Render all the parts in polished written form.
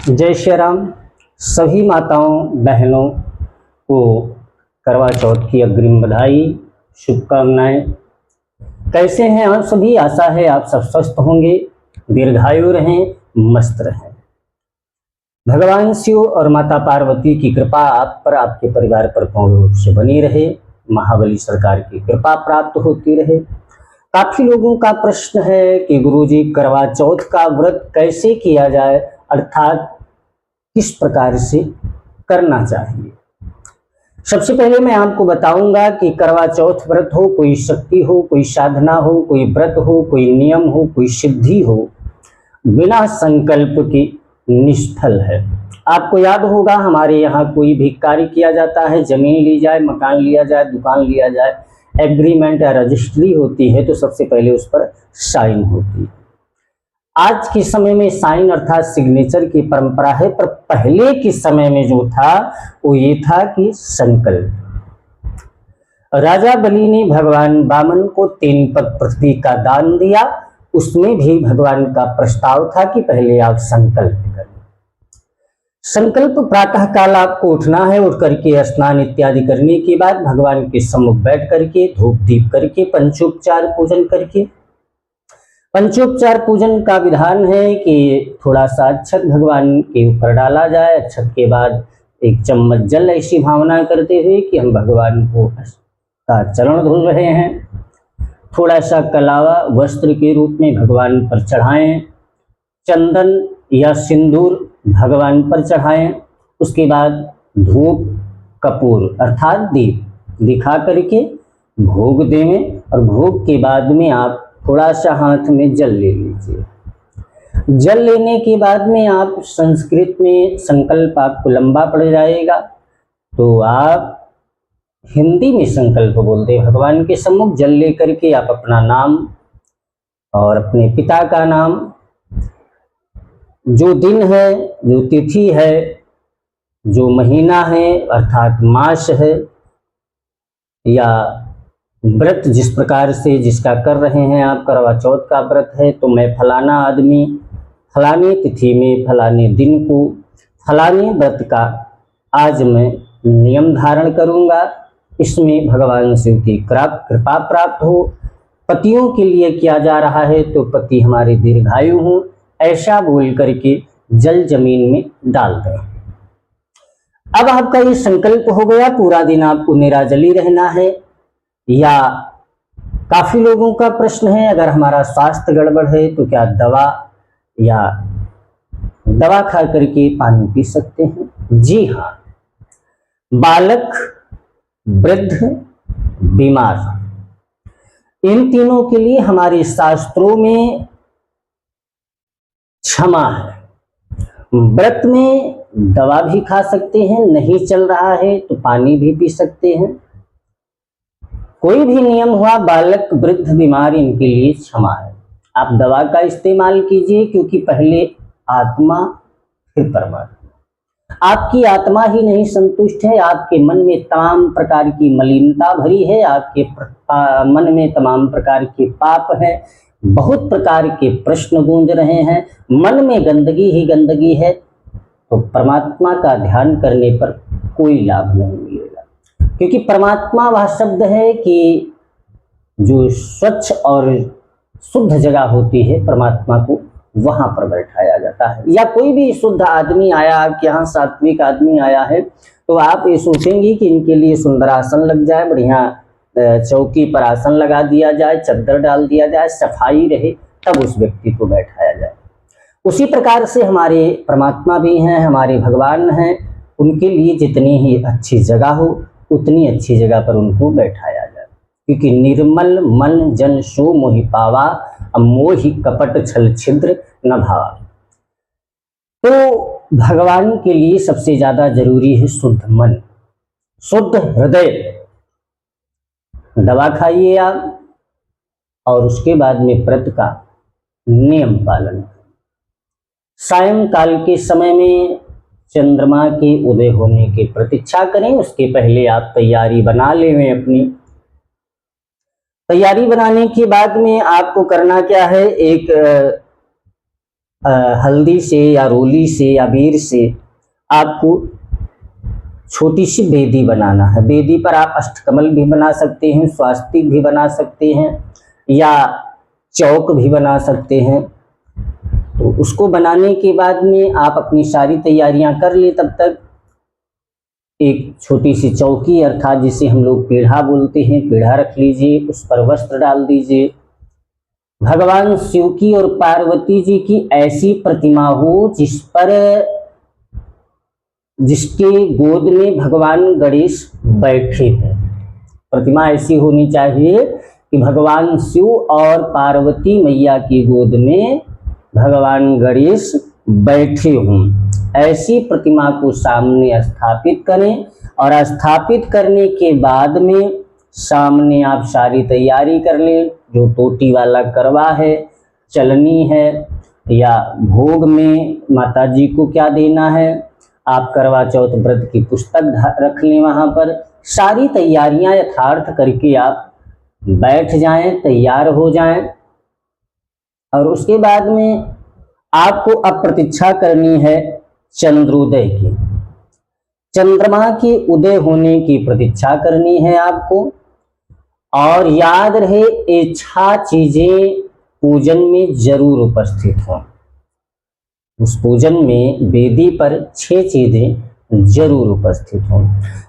जय श्री राम। सभी माताओं बहनों को करवा चौथ की अग्रिम बधाई, शुभकामनाएं। कैसे हैं आप सभी? आशा है आप सब स्वस्थ होंगे, दीर्घायु रहें, मस्त रहें। भगवान शिव और माता पार्वती की कृपा आप पर, आपके परिवार पर पूर्ण रूप से बनी रहे। महाबली सरकार की कृपा प्राप्त होती रहे। काफी लोगों का प्रश्न है कि गुरुजी करवा चौथ का व्रत कैसे किया जाए, अर्थात किस प्रकार से करना चाहिए। सबसे पहले मैं आपको बताऊंगा कि करवा चौथ व्रत हो, कोई शक्ति हो, कोई साधना हो, कोई व्रत हो, कोई नियम हो, कोई सिद्धि हो, बिना संकल्प के निष्फल है। आपको याद होगा हमारे यहाँ कोई भी कार्य किया जाता है, जमीन ली जाए, मकान लिया जाए, दुकान लिया जाए, एग्रीमेंट या रजिस्ट्री होती है तो सबसे पहले उस पर साइन होती है। आज के समय में साइन अर्थात सिग्नेचर की परंपरा है, पर पहले के समय में जो था वो ये था कि संकल्प। राजा बलि ने भगवान वामन को 3 पग पृथ्वी का दान दिया। उसमें भी भगवान का प्रस्ताव था कि पहले आप संकल्प करें। संकल्प प्रातः काल आपको उठना है, उठ करके स्नान इत्यादि करने के बाद भगवान के सम्मुख बैठ करके धूप दीप करके पंचोपचार पूजन करके, पंचोपचार पूजन का विधान है कि थोड़ा सा अक्षत भगवान के ऊपर डाला जाए। अक्षत के बाद 1 चम्मच जल, ऐसी भावना करते हुए कि हम भगवान को का चरण धुल रहे हैं। थोड़ा सा कलावा वस्त्र के रूप में भगवान पर चढ़ाएं। चंदन या सिंदूर भगवान पर चढ़ाएं। उसके बाद धूप कपूर अर्थात दीप दिखा करके भोग देवें और भोग के बाद में आप थोड़ा सा हाथ में जल ले लीजिए। जल लेने के बाद में आप संस्कृत में संकल्प आपको लंबा पड़ जाएगा तो आप हिंदी में संकल्प बोलते भगवान के सम्मुख जल ले करके आप अपना नाम और अपने पिता का नाम, जो दिन है, जो तिथि है, जो महीना है अर्थात मास है, या व्रत जिस प्रकार से जिसका कर रहे हैं आप, करवा चौथ का व्रत है तो मैं फलाना आदमी फलाने तिथि में फलाने दिन को फलाने व्रत का आज मैं नियम धारण करूंगा, इसमें भगवान शिव की कृपा प्राप्त हो। पतियों के लिए किया जा रहा है तो पति हमारे दीर्घायु हो, ऐसा बोल करके जल जमीन में डाल दें। अब आपका ये संकल्प हो गया, पूरा दिन आपको निराजली रहना है। या काफी लोगों का प्रश्न है अगर हमारा स्वास्थ्य गड़बड़ है तो क्या दवा खा करके पानी पी सकते हैं? जी हाँ, बालक, वृद्ध, बीमार, इन तीनों के लिए हमारे शास्त्रों में क्षमा है। व्रत में दवा भी खा सकते हैं, नहीं चल रहा है तो पानी भी पी सकते हैं। कोई भी नियम हुआ, बालक, वृद्ध, बीमार, इनके लिए क्षमा है। आप दवा का इस्तेमाल कीजिए क्योंकि पहले आत्मा फिर परमात्मा। आपकी आत्मा ही नहीं संतुष्ट है, आपके मन में तमाम प्रकार की मलिनता भरी है, आपके मन में तमाम प्रकार के पाप है, बहुत प्रकार के प्रश्न गूंज रहे हैं, मन में गंदगी ही गंदगी है, तो परमात्मा का ध्यान करने पर कोई लाभ नहीं मिलेगा। क्योंकि परमात्मा वह शब्द है कि जो स्वच्छ और शुद्ध जगह होती है, परमात्मा को वहां पर बैठाया जाता है। या कोई भी शुद्ध आदमी आया, आपके यहाँ सात्विक आदमी आया है तो आप ये सोचेंगे कि इनके लिए सुंदर आसन लग जाए, बढ़िया चौकी पर आसन लगा दिया जाए, चद्दर डाल दिया जाए, सफाई रहे, तब उस व्यक्ति को बैठाया जाए। उसी प्रकार से हमारे परमात्मा भी हैं, हमारे भगवान हैं, उनके लिए जितनी ही अच्छी जगह हो उतनी अच्छी जगह पर उनको बैठाया जाए। क्योंकि निर्मल मन जन सो मोहि पावा, मोहि कपट छल छिद्र न भावा। तो भगवान के लिए सबसे ज्यादा जरूरी है शुद्ध मन, शुद्ध हृदय। दवा खाइए आप और उसके बाद में व्रत का नियम पालन करें। सायंकाल के समय में चंद्रमा के उदय होने की प्रतीक्षा करें, उसके पहले आप तैयारी बना लें। अपनी तैयारी बनाने के बाद में आपको करना क्या है, एक हल्दी से या रोली से या अबीर से आपको छोटी सी बेदी बनाना है। बेदी पर आप अष्टकमल भी बना सकते हैं, स्वास्तिक भी बना सकते हैं या चौक भी बना सकते हैं। तो उसको बनाने के बाद में आप अपनी सारी तैयारियां कर ले। तब तक एक छोटी सी चौकी अर्थात जिसे हम लोग पीढ़ा बोलते हैं, पीढ़ा रख लीजिए, उस पर वस्त्र डाल दीजिए। भगवान शिव की और पार्वती जी की ऐसी प्रतिमा हो जिसके गोद में भगवान गणेश बैठे हैं। प्रतिमा ऐसी होनी चाहिए कि भगवान शिव और पार्वती मैया की गोद में भगवान गणेश बैठे हों। ऐसी प्रतिमा को सामने स्थापित करें और स्थापित करने के बाद में सामने आप सारी तैयारी कर लें। जो टोटी वाला करवा है, चलनी है या भोग में माता जी को क्या देना है, आप करवा चौथ व्रत की पुस्तक रख लें। वहाँ पर सारी तैयारियां यथार्थ करके आप बैठ जाएं, तैयार हो जाएं। और उसके बाद में आपको अब प्रतीक्षा करनी है चंद्रोदय की। चंद्रमा के उदय होने की प्रतीक्षा करनी है आपको। और याद रहे, ये 6 चीजें पूजन में जरूर उपस्थित हों। उस पूजन में वेदी पर 6 चीजें जरूर उपस्थित हों।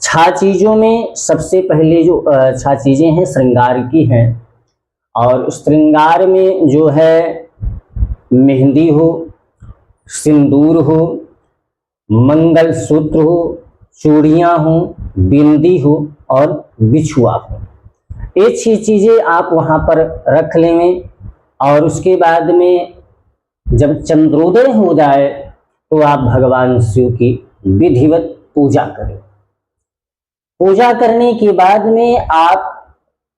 6 चीजों में सबसे पहले जो 6 चीजें हैं श्रृंगार की हैं। और श्रृंगार में जो है मेहंदी हो, सिंदूर हो, मंगलसूत्र हो, चूड़ियां हो, बिंदी हो और बिछुआ हो। ये 6 चीजें आप वहां पर रख लें। और उसके बाद में जब चंद्रोदय हो जाए तो आप भगवान शिव की विधिवत पूजा करें। पूजा करने के बाद में आप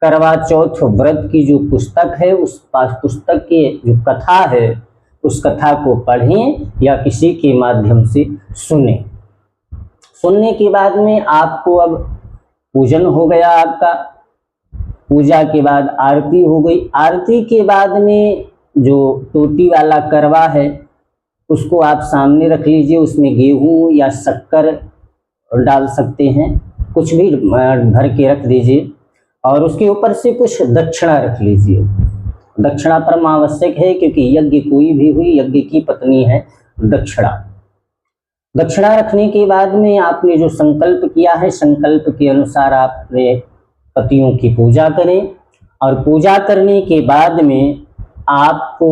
करवा चौथ व्रत की जो पुस्तक है, उस पुस्तक की जो कथा है, उस कथा को पढ़ें या किसी के माध्यम से सुनें। सुनने के बाद में आपको अब पूजन हो गया आपका। पूजा के बाद आरती हो गई। आरती के बाद में जो टोटी वाला करवा है उसको आप सामने रख लीजिए। उसमें गेहूं या शक्कर डाल सकते हैं, कुछ भी भर के रख दीजिए। और उसके ऊपर से कुछ दक्षिणा रख लीजिए। दक्षिणा परम आवश्यक है, क्योंकि यज्ञ कोई भी हुई, यज्ञ की पत्नी है दक्षिणा। दक्षिणा रखने के बाद में आपने जो संकल्प किया है, संकल्प के अनुसार आपने पतियों की पूजा करें। और पूजा करने के बाद में आपको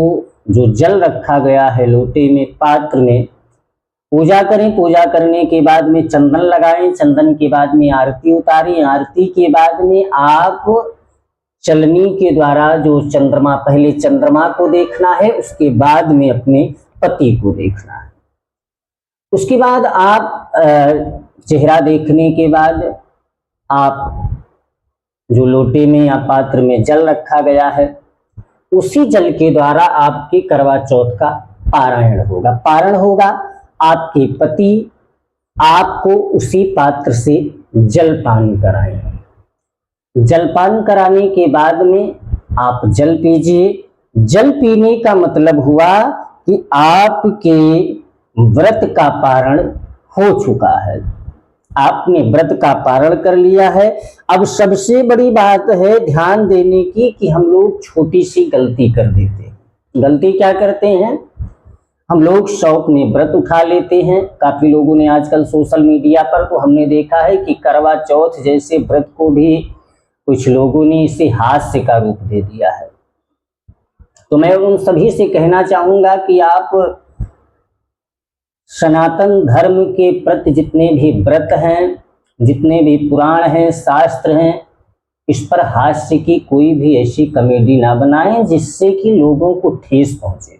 जो जल रखा गया है लोटे में, पात्र में, पूजा करें। पूजा करने के बाद में चंदन लगाएं। चंदन के बाद में आरती उतारें। आरती के बाद में आप चलनी के द्वारा जो चंद्रमा, पहले चंद्रमा को देखना है, उसके बाद में अपने पति को देखना है। उसके बाद आप चेहरा देखने के बाद आप जो लोटे में या पात्र में जल रखा गया है, उसी जल के द्वारा आपके करवा चौथ का पारायण होगा। पारण होगा। आपके पति आपको उसी पात्र से जलपान कराएंगे। जलपान कराने के बाद में आप जल पीजिए। जल पीने का मतलब हुआ कि आपके व्रत का पारण हो चुका है। आपने व्रत का पारण कर लिया है। अब सबसे बड़ी बात है ध्यान देने की कि हम लोग छोटी सी गलती कर देते हैं। गलती क्या करते हैं? हम लोग शौक में व्रत उठा लेते हैं। काफी लोगों ने आजकल सोशल मीडिया पर तो हमने देखा है कि करवा चौथ जैसे व्रत को भी कुछ लोगों ने इसे हास्य का रूप दे दिया है। तो मैं उन सभी से कहना चाहूंगा कि आप सनातन धर्म के प्रति जितने भी व्रत हैं, जितने भी पुराण हैं, शास्त्र हैं, इस पर हास्य की कोई भी ऐसी कॉमेडी ना बनाएं जिससे कि लोगों को ठेस पहुंचे।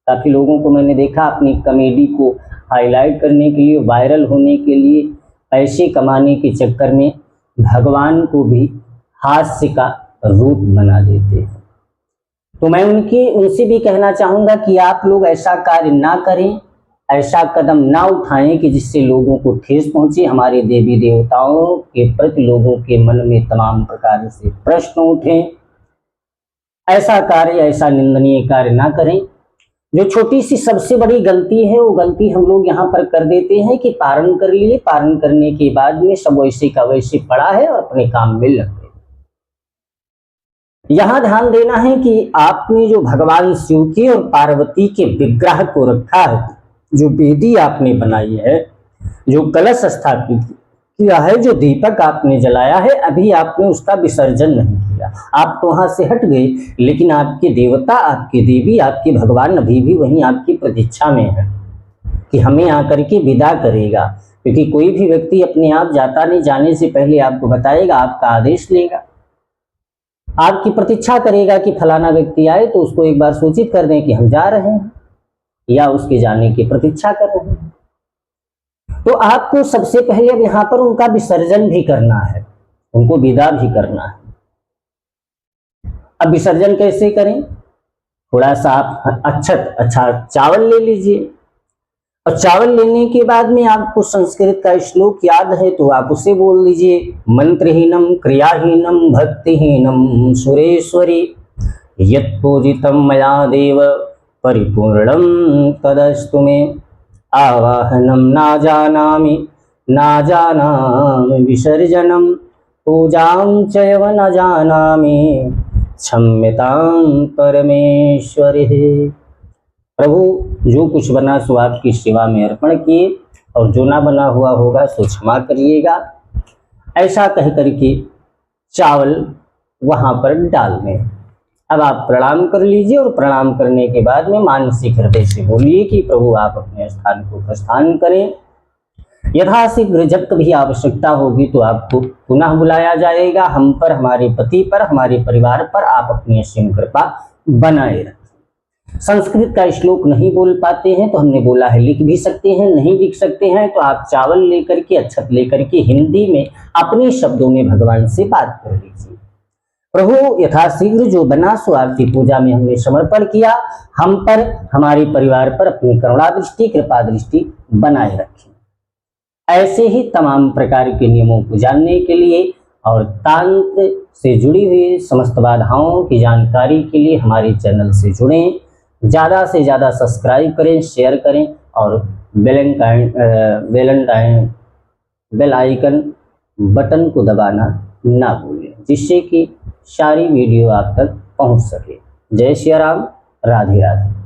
काफी लोगों को मैंने देखा अपनी कॉमेडी को हाईलाइट करने के लिए, वायरल होने के लिए, पैसे कमाने के चक्कर में भगवान को भी हास्य का रूप बना देते हैं। तो मैं उनसे भी कहना चाहूंगा कि आप लोग ऐसा कार्य ना करें, ऐसा कदम ना उठाएं कि जिससे लोगों को ठेस पहुंचे। हमारे देवी देवताओं के प्रति लोगों के मन में तमाम प्रकार से प्रश्न उठें। ऐसा कार्य, ऐसा निंदनीय कार्य ना करें। जो छोटी सी सबसे बड़ी गलती है, वो गलती हम लोग यहाँ पर कर देते हैं कि पारण कर लिए, पारण करने के बाद में सब वैसे का वैसे पड़ा है और अपने काम में लग गए। यहाँ ध्यान देना है कि आपने जो भगवान शिव के और पार्वती के विग्रह को रखा है, जो वेदी आपने बनाई है, जो कलश स्थापित किया है, जो दीपक आपने जलाया है, अभी आपने उसका विसर्जन नहीं किया। आप तो वहां से हट गए, लेकिन आपके देवता, आपके देवी, आपके भगवान अभी भी वहीं आपकी प्रतीक्षा में है कि हमें आकर के विदा करेगा। क्योंकि कोई भी व्यक्ति अपने आप जाता नहीं, जाने से पहले आपको बताएगा, आपका आदेश लेगा, आपकी प्रतीक्षा करेगा कि फलाना व्यक्ति आए तो उसको एक बार सूचित कर दें कि हम जा रहे हैं या उसके जाने की प्रतीक्षा कर रहे हैं। तो आपको सबसे पहले अब यहाँ पर उनका विसर्जन भी करना है, उनको विदा भी करना है। अब विसर्जन कैसे करें? थोड़ा सा आप अच्छा चावल ले लीजिए, और चावल लेने के बाद में आपको संस्कृत का श्लोक याद है तो आप उसे बोल लीजिए, मंत्रहीनम क्रियाहीनम भक्तिहीनम सुरेश्वरी यत् पूजितम मया देव परिपूर्णम तदस्तु मे आवाहनम ना जानामि विसर्जनम पूजां चैव न जानामि क्षम्यतां परमेश्वरी। प्रभु, जो कुछ बना सो आपकी सेवा में अर्पण किए, और जो ना बना हुआ होगा सो क्षमा करिएगा। ऐसा कह करके चावल वहां पर डाल दें। अब आप प्रणाम कर लीजिए, और प्रणाम करने के बाद में मानसिक हृदय से बोलिए कि प्रभु आप अपने स्थान को प्रस्थान करें। यथाशीघ्र जब कभी आवश्यकता होगी तो आपको पुनः बुलाया जाएगा। हम पर, हमारे पति पर, हमारे परिवार पर आप अपनी असीम कृपा बनाए रखें। संस्कृत का श्लोक नहीं बोल पाते हैं तो हमने बोला है लिख भी सकते हैं, नहीं लिख सकते हैं तो आप चावल लेकर के, अक्षत लेकर के हिंदी में अपने शब्दों में भगवान से बात कर लीजिए। प्रभु, यथाशीघ्र जो बना सो आपकी पूजा में हमने समर्पण किया, हम पर, हमारे परिवार पर अपनी करुणा दृष्टि, कृपा दृष्टि बनाए रखें। ऐसे ही तमाम प्रकार के नियमों को जानने के लिए और तंत्र से जुड़ी हुई समस्त बाधाओं की जानकारी के लिए हमारे चैनल से जुड़ें। ज़्यादा से ज़्यादा सब्सक्राइब करें, शेयर करें, और बेल आइकन बटन को दबाना ना भूलें, जिससे कि सारी वीडियो आप तक पहुंच सके। जय श्री राम, राधे राधे।